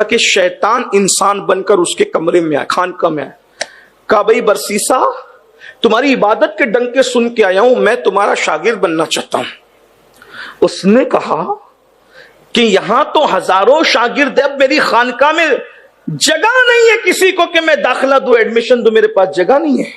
کہ شیطان انسان بن کر اس کے کمرے میں آئے، خانقاہ میں آئے، کہا بھائی برسیسا تمہاری عبادت کے ڈنکے سن کے آیا ہوں، میں تمہارا شاگرد بننا چاہتا ہوں۔ اس نے کہا کہ یہاں تو ہزاروں شاگرد، اب میری خانقاہ میں جگہ نہیں ہے کسی کو کہ میں داخلہ دوں، ایڈمیشن دوں، میرے پاس جگہ نہیں ہے۔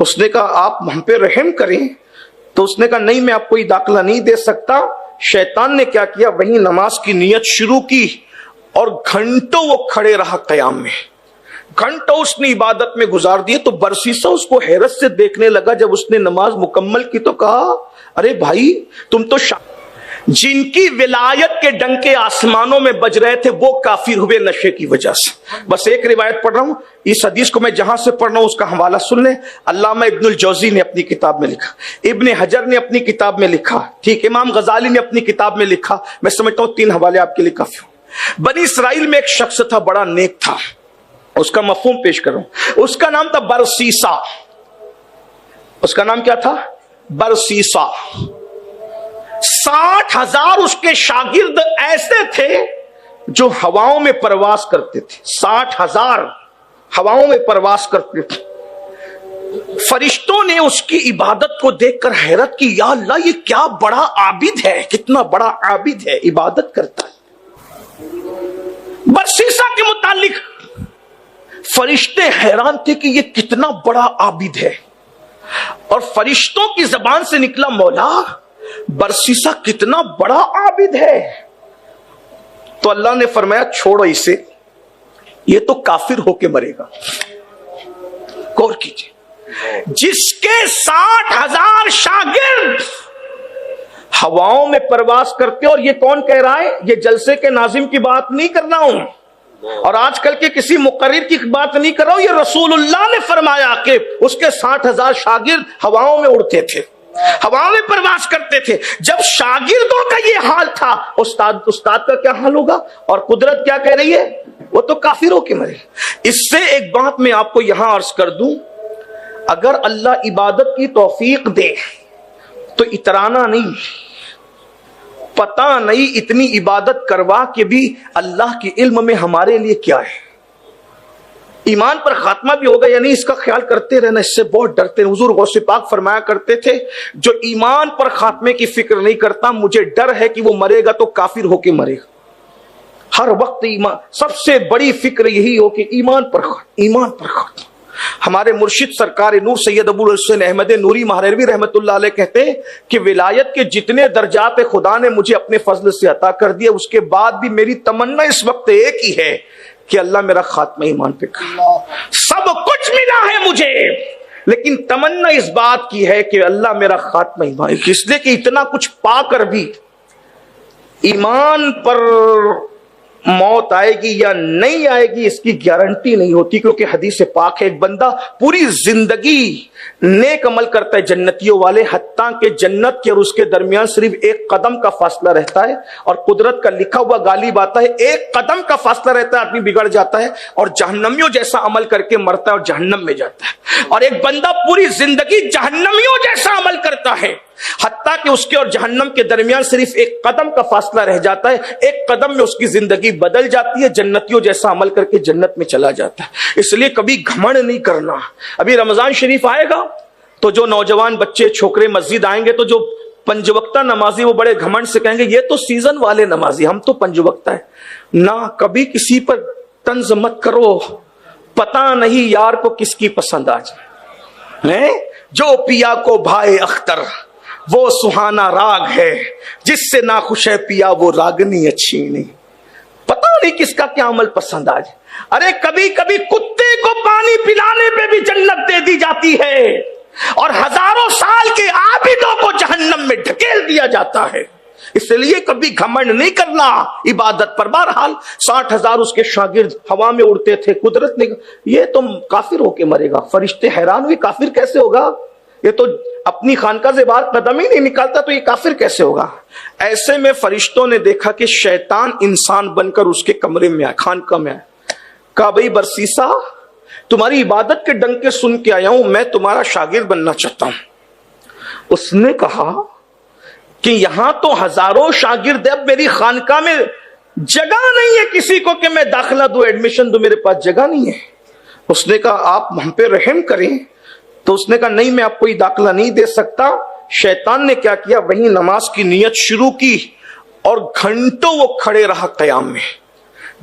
اس نے کہا آپ ہم پہ رحم کریں۔ تو اس نے کہا نہیں میں آپ کو داخلہ نہیں دے سکتا۔ شیطان نے کیا کیا، وہیں نماز کی نیت شروع کی اور گھنٹوں وہ کھڑے رہا قیام میں، گھنٹوں اس نے عبادت میں گزار دیے۔ تو برسیسا اس کو حیرت سے دیکھنے لگا۔ جب اس نے نماز مکمل کی تو کہا ارے بھائی تم تو جن کی ولایت کے ڈنکے آسمانوں میں بج رہے تھے وہ کافر ہوئے نشے کی وجہ سے۔ بس ایک روایت پڑھ رہا ہوں، اس حدیث کو میں جہاں سے پڑھ رہا ہوں اس کا حوالہ سن لیں۔ علامہ ابن الجوزی نے اپنی کتاب میں لکھا، ابن حجر نے اپنی کتاب میں لکھا، ٹھیک، امام غزالی نے اپنی کتاب میں لکھا۔ میں سمجھتا ہوں 3 حوالے آپ کے لیے کافی ہوں۔ بنی اسرائیل میں ایک شخص تھا، بڑا نیک تھا، اس کا مفہوم پیش کروں۔ اس کا نام تھا برسیسا۔ اس کا نام کیا تھا؟ برسیسا۔ 60,000 اس کے شاگرد ایسے تھے جو ہواؤں میں پرواز کرتے تھے، 60,000 ہواؤں میں پرواز کرتے تھے۔ فرشتوں نے اس کی عبادت کو دیکھ کر حیرت کی، یا اللہ یہ کیا بڑا عابد ہے، کتنا بڑا عابد ہے، عبادت کرتا ہے۔ برسیسا کے متعلق فرشتے حیران تھے کہ یہ کتنا بڑا عابد ہے، اور فرشتوں کی زبان سے نکلا مولا برسیسا کتنا بڑا عابد ہے۔ تو اللہ نے فرمایا چھوڑو اسے، یہ تو کافر ہو کے مرے گا۔ غور کیجئے، جس کے 60,000 شاگرد ہواؤں میں پرواز کرتے، اور یہ کون کہہ رہا ہے؟ یہ جلسے کے ناظم کی بات نہیں کر رہا ہوں، اور آج کل کے کسی مقرر کی بات نہیں کر رہا ہوں، یہ رسول اللہ نے فرمایا کہ اس کے 60,000 شاگرد ہواؤں میں اڑتے تھے، ہواؤں میں پرواز کرتے تھے۔ جب شاگردوں کا یہ حال تھا، استاد کا کیا حال ہوگا؟ اور قدرت کیا کہہ رہی ہے؟ وہ تو کافر ہو کے مرے۔ اس سے ایک بات میں آپ کو یہاں عرض کر دوں، اگر اللہ عبادت کی توفیق دے تو اترانا نہیں، پتہ نہیں اتنی عبادت کروا کے بھی اللہ کے علم میں ہمارے لیے کیا ہے، ایمان پر خاتمہ بھی ہوگا یا نہیں، اس کا خیال کرتے رہنا، اس سے بہت ڈرتے ہیں۔ حضور غوث پاک فرمایا کرتے تھے جو ایمان پر خاتمے کی فکر نہیں کرتا مجھے ڈر ہے کہ وہ مرے گا تو کافر ہو کے مرے گا۔ ہر وقت ایمان، سب سے بڑی فکر یہی ہو کہ ایمان پر خاتمہ۔ ہمارے مرشد سرکار نور سید ابو الحسین احمد نوری مہروی رحمت اللہ علیہ کہتے ہیں کہ ولایت کے جتنے درجات خدا نے مجھے اپنے فضل سے عطا کر دیا، اس کے بعد بھی میری تمنا اس وقت ایک ہی ہے کہ اللہ میرا خاتمہ ایمان پہ کر۔ سب کچھ ملا ہے مجھے، لیکن تمنا اس بات کی ہے کہ اللہ میرا خاتمہ ایمان، اس لیے کہ اتنا کچھ پا کر بھی ایمان پر موت آئے گی یا نہیں آئے گی اس کی گارنٹی نہیں ہوتی، کیونکہ حدیث پاک ہے ایک بندہ پوری زندگی نیک عمل کرتا ہے جنتیوں والے، حتیٰ کہ جنت کے اور اس کے درمیان صرف ایک قدم کا فاصلہ رہتا ہے، اور قدرت کا لکھا ہوا غالب آتا ہے، ایک قدم کا فاصلہ رہتا ہے، آدمی بگڑ جاتا ہے اور جہنمیوں جیسا عمل کر کے مرتا ہے اور جہنم میں جاتا ہے۔ اور ایک بندہ پوری زندگی جہنمیوں جیسا عمل کرتا ہے، حتیٰ کہ اس کے اور جہنم کے درمیان صرف ایک قدم کا فاصلہ رہ جاتا ہے، ایک قدم میں اس کی زندگی بدل جاتی ہے، جنتیوں جیسا عمل کر کے جنت میں چلا جاتا ہے۔ اس لیے کبھی گھمنڈ نہیں کرنا۔ ابھی رمضان شریف آئے گا تو جو نوجوان بچے چھوکرے مسجد آئیں گے تو جو 5 وقتہ نمازی وہ بڑے گھمنڈ سے کہیں گے یہ تو سیزن والے نمازی، ہم تو 5 وقتہ ہیں۔ نہ کبھی کسی پر طنز مت کرو، پتہ نہیں یار کو کس کی پسند آ جائے۔ جو پیا کو بھائے اختر وہ سہانا راگ ہے، جس سے ناخوش ہے پیا وہ راگنی اچھی نہیں۔ پتہ نہیں کس کا کیا عمل پسند آ جائے۔ ارے کبھی کبھی کتے کو پانی پلانے پہ بھی جنت دے دی جاتی ہے، اور ہزاروں سال کے عابدوں کو جہنم میں ڈھکیل دیا جاتا ہے۔ اس لیے کبھی گھمنڈ نہیں کرنا عبادت پر۔ بہرحال 60,000 اس کے شاگرد ہوا میں اڑتے تھے، قدرت نے یہ تم کافر ہو کے مرے گا۔ فرشتے حیران ہوئے کافر کیسے ہوگا، یہ تو اپنی خانقاہ سے باہر قدم ہی نہیں نکالتا، تو یہ کافر کیسے ہوگا۔ ایسے میں فرشتوں نے دیکھا کہ شیطان انسان بن کر اس کے کمرے میں آئے، خانقاہ میں آئے، کہا بھائی برسیسا تمہاری عبادت کے ڈنکے سن کے آیا ہوں، میں تمہارا شاگرد بننا چاہتا ہوں۔ اس نے کہا کہ یہاں تو ہزاروں شاگرد، اب میری خانقاہ میں جگہ نہیں ہے کسی کو کہ میں داخلہ دوں، ایڈمیشن دوں، میرے پاس جگہ نہیں ہے۔ اس نے کہا آپ ہم پہ رحم کریں، تو اس نے کہا نہیں میں آپ کو یہ داخلہ نہیں دے سکتا۔ شیطان نے کیا کیا، وہیں نماز کی نیت شروع کی اور گھنٹوں وہ کھڑے رہا قیام میں،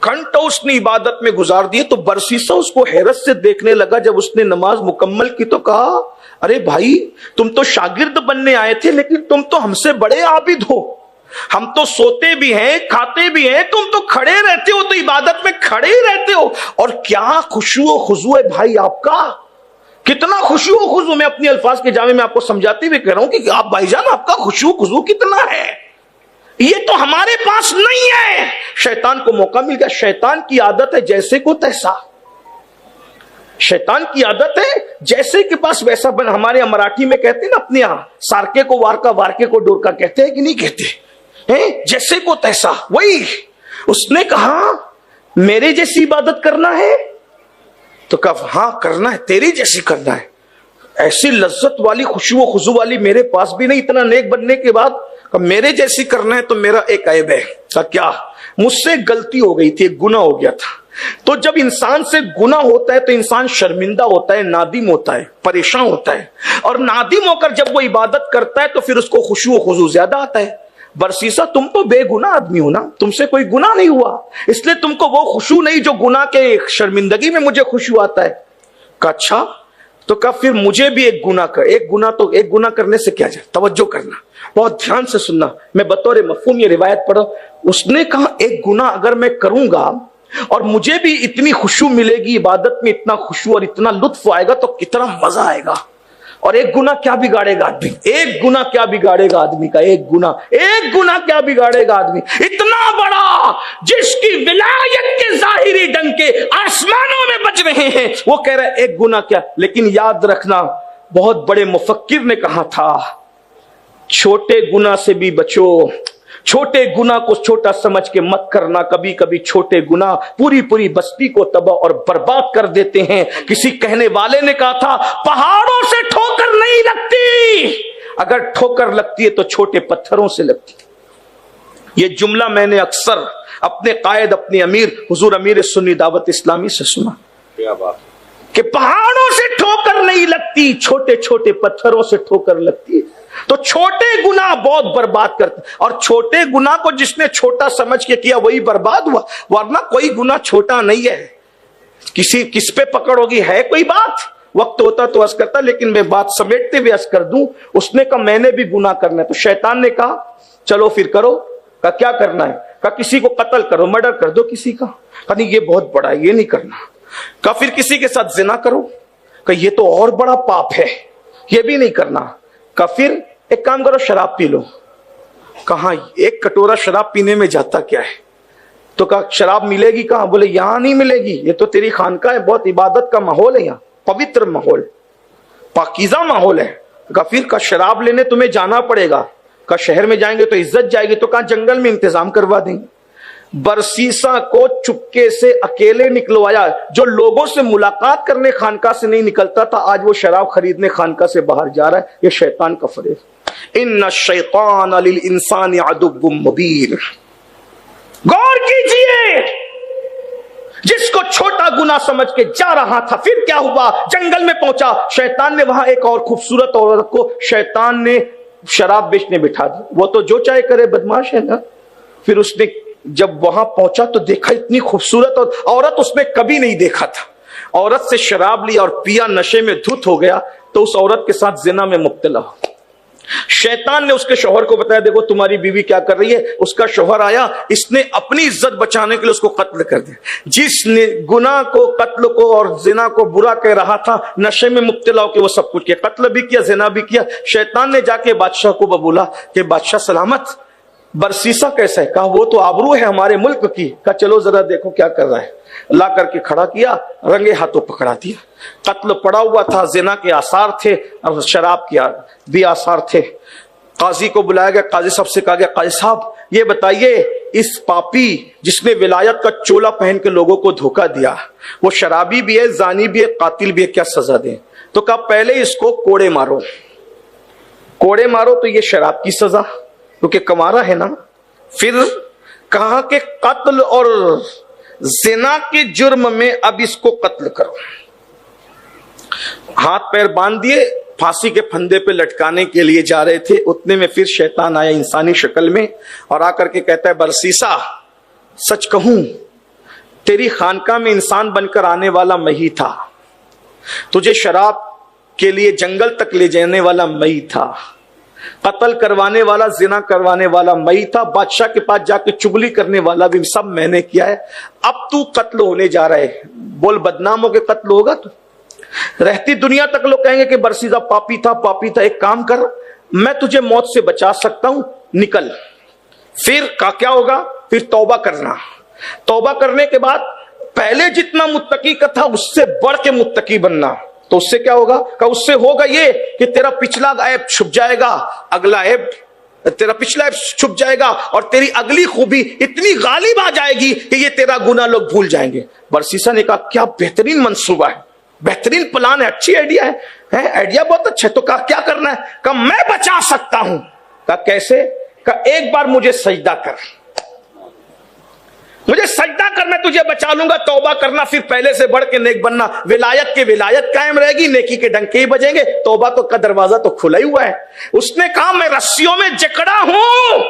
گھنٹوں اس نے عبادت میں گزار دیے۔ تو برسیسا اس کو حیرت سے دیکھنے لگا۔ جب اس نے نماز مکمل کی تو کہا ارے بھائی تم تو شاگرد بننے آئے تھے، لیکن تم تو ہم سے بڑے عابد ہو، ہم تو سوتے بھی ہیں کھاتے بھی ہیں، تم تو کھڑے رہتے ہو، تو عبادت میں کھڑے ہی رہتے ہو، اور کیا خشوع و خضوع ہے بھائی آپ کا، کتنا خشوع و خضوع۔ میں اپنی الفاظ کے جامع میں آپ کو سمجھاتے ہوئے کہہ رہا ہوں کہ آپ بھائی جان آپ کا خشوع و خضوع کتنا ہے، یہ تو ہمارے پاس نہیں ہے۔ شیطان کو موقع مل گیا۔ شیطان کی عادت ہے جیسے کو تیسا، شیطان کی عادت ہے جیسے کے پاس ویسا بن۔ ہمارے مراٹھی میں کہتے ہیں نا اپنے یہاں، سارکے کو وارکا، وارکے کو ڈورکا، کہتے ہیں کہ نہیں کہتے ہیں؟ جیسے کو تیسا، وہی اس نے کہا میرے جیسی عبادت کرنا ہے، تو کہا ہاں کرنا ہے، تیری جیسی کرنا ہے۔ ایسی لذت والی خشوع و خضوع والی میرے پاس بھی نہیں، اتنا نیک بننے کے بعد میرے جیسی کرنا ہے تو میرا ایک عیب ہے۔ کیا؟ مجھ سے غلطی ہو گئی تھی، ایک گناہ ہو گیا تھا۔ تو جب انسان سے گناہ ہوتا ہے تو انسان شرمندہ ہوتا ہے، نادم ہوتا ہے، پریشان ہوتا ہے، اور نادم ہو کر جب وہ عبادت کرتا ہے تو پھر اس کو خشوع و خضوع زیادہ آتا ہے۔ برسیسا تم تو بے گناہ آدمی ہو نا، تم سے کوئی گناہ نہیں ہوا، اس لیے تم کو وہ خشوع نہیں جو گناہ کے شرمندگی میں مجھے خشوع آتا ہے۔ کہا اچھا، تو کہا پھر مجھے بھی ایک گناہ کرنے سے کیا جائے، توجہ کرنا، بہت دھیان سے سننا، میں بطور مفہوم یہ روایت پڑھا۔ اس نے کہا ایک گناہ اگر میں کروں گا اور مجھے بھی اتنی خشوع ملے گی، عبادت میں اتنا خشوع اور اتنا لطف آئے گا تو کتنا مزہ آئے گا۔ اور ایک گناہ کیا بگاڑے گا آدمی، ایک گناہ کیا بگاڑے گا آدمی کا، ایک گناہ کیا بگاڑے گا آدمی اتنا بڑا، جس کی ولایت کے ظاہری ڈنکے آسمانوں میں بج رہے ہیں، وہ کہہ رہے ایک گناہ کیا۔ لیکن یاد رکھنا، بہت بڑے مفکر نے کہا تھا چھوٹے گناہ سے بھی بچو، چھوٹے گناہ کو چھوٹا سمجھ کے مت کرنا، کبھی کبھی چھوٹے گناہ پوری بستی کو تباہ اور برباد کر دیتے ہیں۔ کسی کہنے والے نے کہا تھا پہاڑوں سے ٹھوکر نہیں لگتی، اگر ٹھوکر لگتی ہے تو چھوٹے پتھروں سے لگتی۔ یہ جملہ میں نے اکثر اپنے قائد، اپنے امیر حضور امیر سنی دعوت اسلامی سے سنا، کیا بات کہ پہاڑوں سے ٹھوکر نہیں لگتی، چھوٹے چھوٹے پتھروں سے ٹھوکر لگتی ہے۔ تو چھوٹے گناہ بہت برباد کرتے، اور چھوٹے گناہ کو جس نے چھوٹا سمجھ کے کیا وہی برباد ہوا، ورنہ کوئی گناہ چھوٹا نہیں ہے۔ کس پہ پکڑ ہوگی، ہے کوئی بات، وقت ہوتا تو عرض کرتا، لیکن میں بات سمیٹتے ہوئے عرض کر دوں۔ اس نے کہا میں نے بھی گناہ کرنا ہے، تو شیطان نے کہا چلو پھر کرو۔ کہا کیا کرنا ہے؟ کہا کسی کو قتل کرو، مرڈر کر دو کسی کا۔ کہا نہیں یہ بہت بڑا ہے، یہ نہیں کرنا۔ کہا پھر کسی کے ساتھ زنا کرو۔ کہا یہ تو اور بڑا پاپ ہے، یہ بھی نہیں کرنا۔ کہا پھر ایک کام کرو، شراب پی لو۔ کہاں ایک کٹورا شراب پینے میں جاتا کیا ہے؟ تو کہا شراب ملے گی کہاں؟ بولے یہاں نہیں ملے گی، یہ تو تیری خانقاہ ہے، بہت عبادت کا ماحول ہے، یہاں پوتر ماحول، پاکیزہ ماحول ہے۔ کہا پھر کہا شراب لینے تمہیں جانا پڑے گا۔ کہا شہر میں جائیں گے تو عزت جائے گی، تو کہا جنگل میں انتظام کروا دیں گے۔ برسیسا کو چپکے سے اکیلے نکلوایا، جو لوگوں سے ملاقات کرنے خانقاہ سے نہیں نکلتا تھا، آج وہ شراب خریدنے خانقاہ سے باہر جا رہا ہے۔ یہ شیطان کا فریب۔ ان الشیطان للانسان عدو مبین۔ غور کیجئے، جس کو چھوٹا گناہ سمجھ کے جا رہا تھا، پھر کیا ہوا؟ جنگل میں پہنچا، شیطان نے وہاں ایک اور خوبصورت عورت کو شیطان نے شراب بیچنے بٹھا دی۔ وہ تو جو چاہے کرے، بدماش ہے نا۔ پھر اس نے جب وہاں پہنچا تو دیکھا اتنی خوبصورت عورت اس نے کبھی نہیں دیکھا تھا۔ عورت سے شراب لی اور پیا، نشے میں دھت ہو گیا، تو اس عورت کے ساتھ زنا میں مبتلا ہو۔ شیطان نے اس کے شوہر کو بتایا دیکھو تمہاری بیوی کیا کر رہی ہے۔ اس کا شوہر آیا، اس نے اپنی عزت بچانے کے لیے اس کو قتل کر دیا۔ جس نے گناہ کو، قتل کو اور زنا کو برا کہہ رہا تھا، نشے میں مبتلا ہو کے وہ سب کچھ کیا، قتل بھی کیا، زنا بھی کیا۔ شیطان نے جا کے بادشاہ کو بولا کہ بادشاہ سلامت، برسیسا کیسا ہے؟ کہا وہ تو آبرو ہے ہمارے ملک کی۔ کہا چلو ذرا دیکھو کیا کر رہا ہے۔ لا کر کے کھڑا کیا، رنگے ہاتھوں پکڑا دیا۔ قتل پڑا ہوا تھا، زنا کے آثار تھے اور شراب کے بھی آثار تھے۔ قاضی کو بلایا گیا، قاضی صاحب سے کہا گیا قاضی صاحب یہ بتائیے، اس پاپی جس نے ولایت کا چولا پہن کے لوگوں کو دھوکہ دیا، وہ شرابی بھی ہے، زانی بھی ہے، قاتل بھی ہے، کیا سزا دیں؟ تو کہا پہلے اس کو کوڑے مارو۔ کوڑے مارو تو یہ شراب کی سزا، کیونکہ کمارا ہے نا۔ پھر کہا کہ قتل اور زنا کے جرم میں اب اس کو قتل کرو. ہاتھ پیر باندھ دیے, پھانسی کے پھندے پہ لٹکانے کے لیے جا رہے تھے. اتنے میں پھر شیطان آیا انسانی شکل میں اور آ کر کے کہتا ہے برسیسا سچ کہوں تیری خانقاہ میں انسان بن کر آنے والا میں ہی تھا, تجھے شراب کے لیے جنگل تک لے جانے والا میں ہی تھا, قتل کروانے والا زنا کروانے والا میں ہی تھا, بادشاہ کے پاس جا کے چگلی کرنے والا بھی سب میں نے کیا ہے. اب تو قتل ہونے جا رہا ہے, بول بدنام ہو کے قتل ہوگا تو. رہتی دنیا تک لوگ کہیں گے کہ برسیزہ پاپی تھا پاپی تھا. ایک کام کر, میں تجھے موت سے بچا سکتا ہوں, نکل. پھر کیا ہوگا, پھر توبہ کرنا. توبہ کرنے کے بعد پہلے جتنا متقی کا تھا اس سے بڑھ کے متقی بننا. تو اس سے کیا ہوگا, کہ اس سے ہوگا یہ کہ تیرا پچھلا عیب چھپ جائے گا, اگلا عیب تیرا پچھلا عیب چھپ جائے گا, اور تیری اگلی خوبی اتنی غالب آ جائے گی کہ یہ تیرا گناہ لوگ بھول جائیں گے. برسیسا نے کہا کیا بہترین منصوبہ ہے, بہترین پلان ہے, اچھی آئیڈیا ہے, آئیڈیا بہت اچھا ہے. تو کہا کیا کرنا ہے, کہا میں بچا سکتا ہوں. کہا کیسے, کہا ایک بار مجھے سجدہ کر, مجھے سجدہ کر, میں تجھے بچا لوں گا. توبہ کرنا, پھر پہلے سے بڑھ کے نیک بننا. ولایت کے ولایت قائم رہے گی, نیکی کے ڈنکے ہی بجیں گے. توبہ تو کا دروازہ تو کھلا ہی ہوا ہے. اس نے کہا میں رسیوں میں جکڑا ہوں,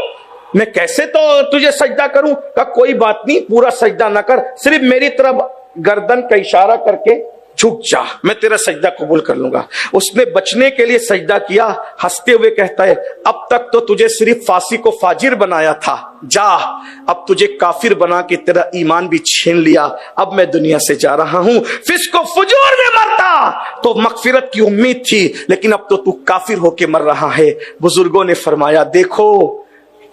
میں کیسے تو تجھے سجدہ کروں. کہا کوئی بات نہیں, پورا سجدہ نہ کر, صرف میری طرف گردن کا اشارہ کر کے جھک جا, میں تیرا سجدہ قبول کر لوں گا. اس نے بچنے کے لیے سجدہ کیا, ہنستے ہوئے کہتا ہے اب تک تو تجھے صرف فاسق کو فاجر بنایا تھا, جا اب تجھے کافر بنا کے تیرا ایمان بھی چھین لیا, اب میں دنیا سے جا رہا ہوں. فسق و فجور میں مرتا تو مغفرت کی امید تھی, لیکن اب تو کافر ہو کے مر رہا ہے. بزرگوں نے فرمایا دیکھو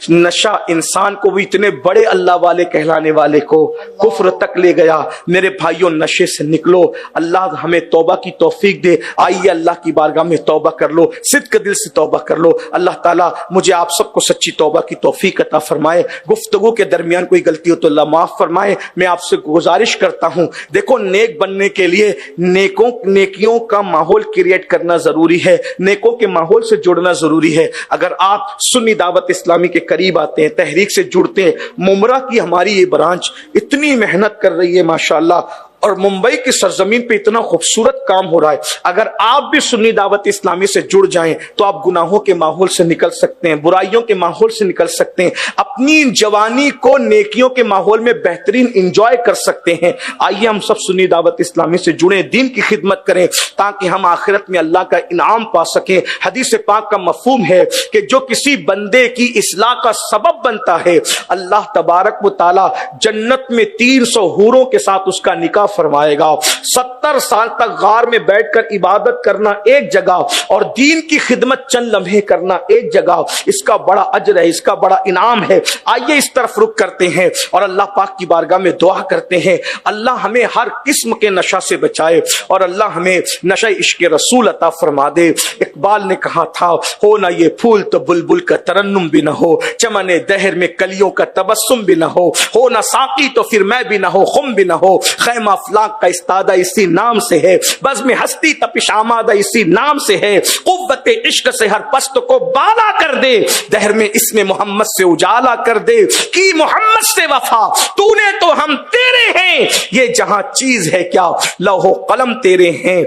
نشہ انسان کو بھی اتنے بڑے اللہ والے کہلانے والے کو کفر تک لے گیا. میرے بھائیوں نشے سے نکلو, اللہ ہمیں توبہ کی توفیق دے. آئیے اللہ کی بارگاہ میں توبہ کر لو, صدق دل سے توبہ کر لو. اللہ تعالیٰ مجھے آپ سب کو سچی توبہ کی توفیق عطا فرمائے. گفتگو کے درمیان کوئی غلطی ہو تو اللہ معاف فرمائے. میں آپ سے گزارش کرتا ہوں, دیکھو نیک بننے کے لیے نیکیوں کا ماحول کریٹ کرنا ضروری ہے, نیکوں کے ماحول سے جڑنا ضروری ہے. اگر آپ سنی دعوت اسلامی کے قریب آتے ہیں, تحریک سے جڑتے ہیں, ممرہ کی ہماری یہ برانچ اتنی محنت کر رہی ہے ماشاءاللہ, اور ممبئی کی سرزمین پہ اتنا خوبصورت کام ہو رہا ہے. اگر آپ بھی سنی دعوت اسلامی سے جڑ جائیں تو آپ گناہوں کے ماحول سے نکل سکتے ہیں, برائیوں کے ماحول سے نکل سکتے ہیں, اپنی جوانی کو نیکیوں کے ماحول میں بہترین انجوائے کر سکتے ہیں. آئیے ہم سب سنی دعوت اسلامی سے جڑیں, دین کی خدمت کریں تاکہ ہم آخرت میں اللہ کا انعام پا سکیں. حدیث پاک کا مفہوم ہے کہ جو کسی بندے کی اصلاح کا سبب بنتا ہے, اللہ تبارک و تعالی جنت میں 300 حوروں کے ساتھ اس کا نکاح فرمائے گا. 70 سال تک غار میں بیٹھ کر عبادت کرنا ایک جگہ اور دین کی خدمت چند لمحے کرنا ایک جگہ, اس کا بڑا اجر ہے, اس کا بڑا انعام ہے. آئیے اس طرف رخ کرتے ہیں اور اللہ پاک کی بارگاہ میں دعا کرتے ہیں اللہ ہمیں ہر قسم کے نشہ سے بچائے اور اللہ ہمیں نشہ عشق رسول عطا فرما دے. اقبال نے کہا تھا ہو نہ یہ پھول تو بلبل کا ترنم بھی نہ ہو, چمن دہر میں کلیوں کا تبسم بھی نہ ہو نہ ساقی تو پھر میں بھی نہ ہو, خم بھی نہ ہو, خیمہ افلاق کا استادہ اسی نام سے ہے, بزم ہستی تپش آمادہ اسی نام سے ہے, قوت عشق سے ہر پست کو بالا کر دے, دہر میں اسم محمد سے اجالا کر دے, کی محمد سے وفا تو نے تو ہم تیرے ہیں, یہ جہاں چیز ہے کیا لوح و قلم تیرے ہیں.